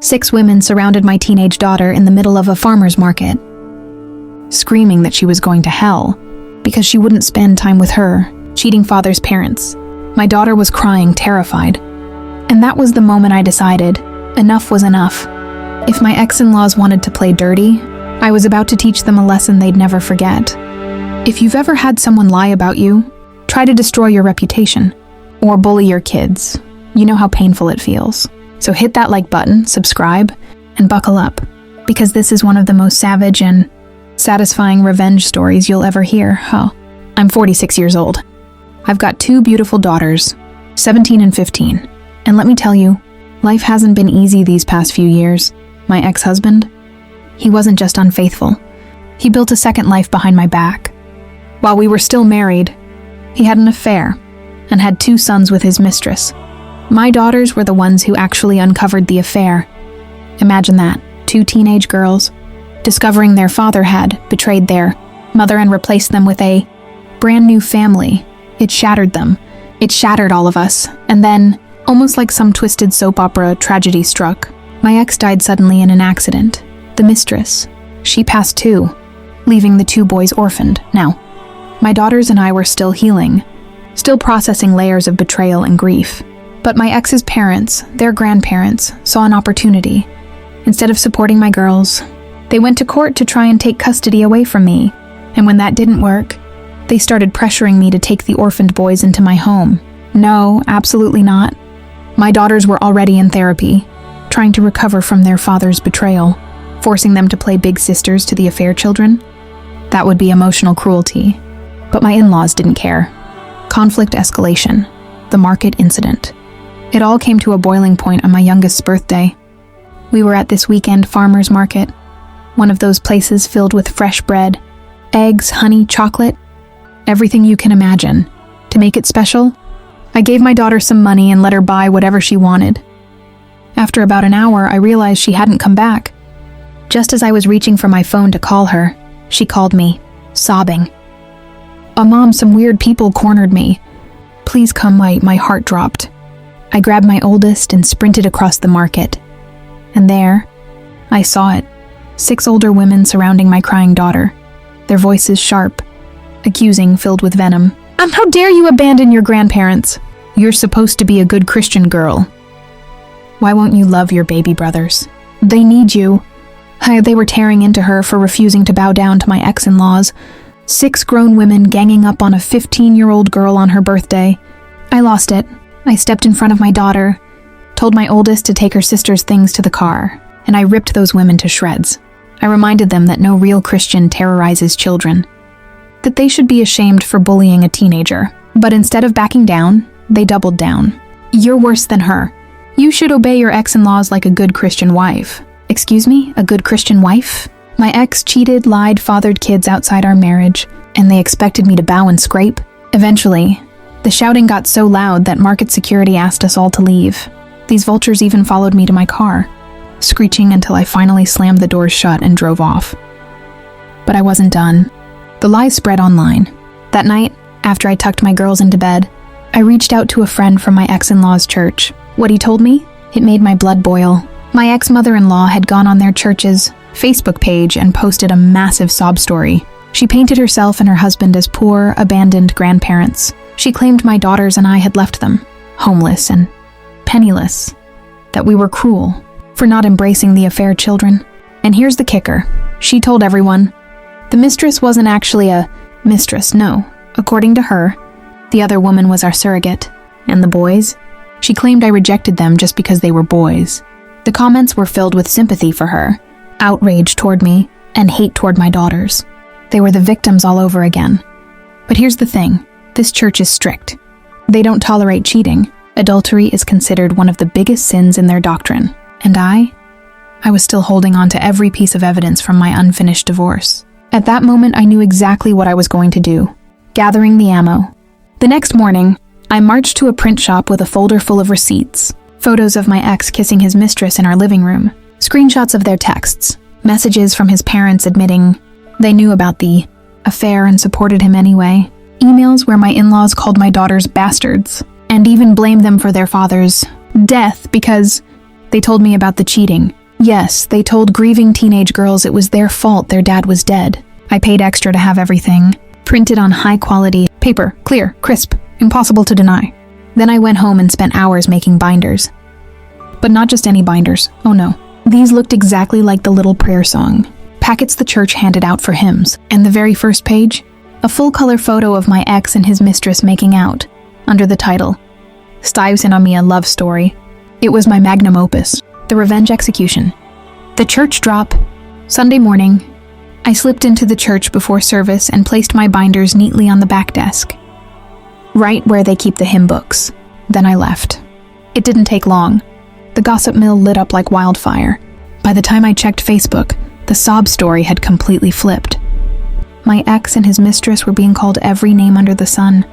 6 women surrounded my teenage daughter in the middle of a farmer's market, screaming that she was going to hell because she wouldn't spend time with her cheating father's parents. My daughter was crying, terrified. And that was the moment I decided enough was enough. If my ex-in-laws wanted to play dirty, I was about to teach them a lesson they'd never forget. If you've ever had someone lie about you, try to destroy your reputation, or bully your kids, you know how painful it feels. So hit that like button, subscribe, and buckle up, because this is one of the most savage and satisfying revenge stories you'll ever hear. I'm 46 years old. I've got 2 beautiful daughters, 17 and 15. And let me tell you, life hasn't been easy these past few years. My ex-husband, he wasn't just unfaithful. He built a second life behind my back. While we were still married, he had an affair and had 2 sons with his mistress. My daughters were the ones who actually uncovered the affair. Imagine that, 2 teenage girls discovering their father had betrayed their mother and replaced them with a brand new family. It shattered them. It shattered all of us. And then, almost like some twisted soap opera, tragedy struck. My ex died suddenly in an accident. The mistress, she passed too, leaving the 2 boys orphaned. Now, my daughters and I were still healing, still processing layers of betrayal and grief. But my ex's parents, their grandparents, saw an opportunity. Instead of supporting my girls, they went to court to try and take custody away from me. And when that didn't work, they started pressuring me to take the orphaned boys into my home. No, absolutely not. My daughters were already in therapy, trying to recover from their father's betrayal. Forcing them to play big sisters to the affair children? That would be emotional cruelty. But my in-laws didn't care. Conflict escalation. The market incident. It all came to a boiling point on my youngest's birthday. We were at this weekend farmer's market, one of those places filled with fresh bread, eggs, honey, chocolate, everything you can imagine. To make it special, I gave my daughter some money and let her buy whatever she wanted. After about an hour, I realized she hadn't come back. Just as I was reaching for my phone to call her, she called me, sobbing. Mom, some weird people cornered me. Please come." My heart dropped. I grabbed my oldest and sprinted across the market. And there, I saw it. 6 older women surrounding my crying daughter, their voices sharp, accusing, filled with venom. How dare you abandon your grandparents? You're supposed to be a good Christian girl. Why won't you love your baby brothers? They need you." They were tearing into her for refusing to bow down to my ex-in-laws. 6 grown women ganging up on a 15-year-old girl on her birthday. I lost it. I stepped in front of my daughter, told my oldest to take her sister's things to the car, and I ripped those women to shreds. I reminded them that no real Christian terrorizes children, that they should be ashamed for bullying a teenager. But instead of backing down, they doubled down. "You're worse than her. You should obey your ex-in-laws like a good Christian wife." Excuse me, a good Christian wife? My ex cheated, lied, fathered kids outside our marriage, and they expected me to bow and scrape? Eventually, the shouting got so loud that market security asked us all to leave. These vultures even followed me to my car, screeching until I finally slammed the doors shut and drove off. But I wasn't done. The lies spread online. That night, after I tucked my girls into bed, I reached out to a friend from my ex-in-law's church. What he told me? It made my blood boil. My ex-mother-in-law had gone on their church's Facebook page and posted a massive sob story. She painted herself and her husband as poor, abandoned grandparents. She claimed my daughters and I had left them, homeless and penniless, that we were cruel for not embracing the affair children. And here's the kicker. She told everyone, the mistress wasn't actually a mistress, no. According to her, the other woman was our surrogate. And the boys? She claimed I rejected them just because they were boys. The comments were filled with sympathy for her, outrage toward me, and hate toward my daughters. They were the victims all over again. But here's the thing. This church is strict. They don't tolerate cheating. Adultery is considered one of the biggest sins in their doctrine. And I was still holding on to every piece of evidence from my unfinished divorce. At that moment, I knew exactly what I was going to do. Gathering the ammo. The next morning, I marched to a print shop with a folder full of receipts. Photos of my ex kissing his mistress in our living room. Screenshots of their texts. Messages from his parents admitting they knew about the affair and supported him anyway. Emails where my in-laws called my daughters bastards, and even blamed them for their father's death because They told me about the cheating. Yes, they told grieving teenage girls it was their fault their dad was dead. I paid extra to have everything printed on high-quality paper, clear, crisp, impossible to deny. Then I went home and spent hours making binders. But not just any binders, oh no. These looked exactly like the little prayer song, packets the church handed out for hymns. And the very first page, a full-color photo of my ex and his mistress making out, under the title, Stives on Me a Love Story. It was my magnum opus, the revenge execution. The church drop. Sunday morning, I slipped into the church before service and placed my binders neatly on the back desk, right where they keep the hymn books. Then I left. It didn't take long. The gossip mill lit up like wildfire. By the time I checked Facebook, the sob story had completely flipped. My ex and his mistress were being called every name under the sun.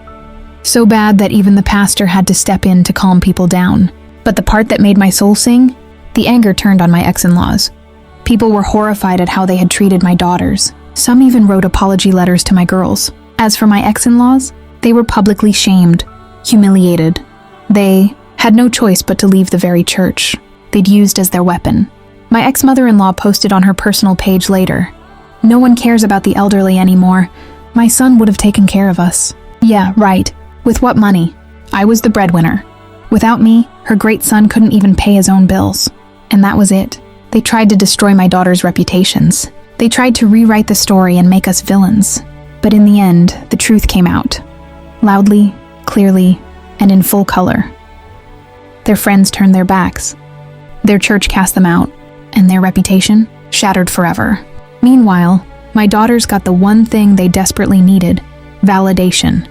So bad that even the pastor had to step in to calm people down. But the part that made my soul sing? The anger turned on my ex-in-laws. People were horrified at how they had treated my daughters. Some even wrote apology letters to my girls. As for my ex-in-laws, they were publicly shamed, humiliated. They had no choice but to leave the very church they'd used as their weapon. My ex-mother-in-law posted on her personal page later, "No one cares about the elderly anymore. My son would have taken care of us." Yeah, right. With what money? I was the breadwinner. Without me, her great son couldn't even pay his own bills. And that was it. They tried to destroy my daughter's reputations. They tried to rewrite the story and make us villains. But in the end, the truth came out. Loudly, clearly, and in full color. Their friends turned their backs. Their church cast them out, and their reputation shattered forever. Meanwhile, my daughters got the one thing they desperately needed: validation.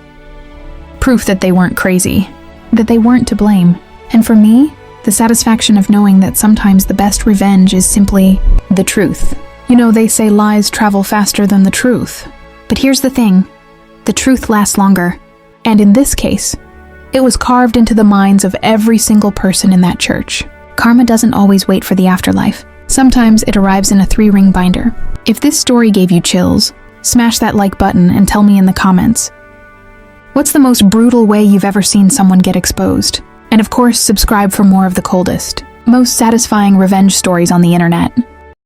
Proof that they weren't crazy, that they weren't to blame. And for me, the satisfaction of knowing that sometimes the best revenge is simply the truth. You know, they say lies travel faster than the truth. But here's the thing, the truth lasts longer. And in this case, it was carved into the minds of every single person in that church. Karma doesn't always wait for the afterlife. Sometimes it arrives in a 3-ring binder. If this story gave you chills, smash that like button and tell me in the comments, what's the most brutal way you've ever seen someone get exposed? And of course, subscribe for more of the coldest, most satisfying revenge stories on the internet.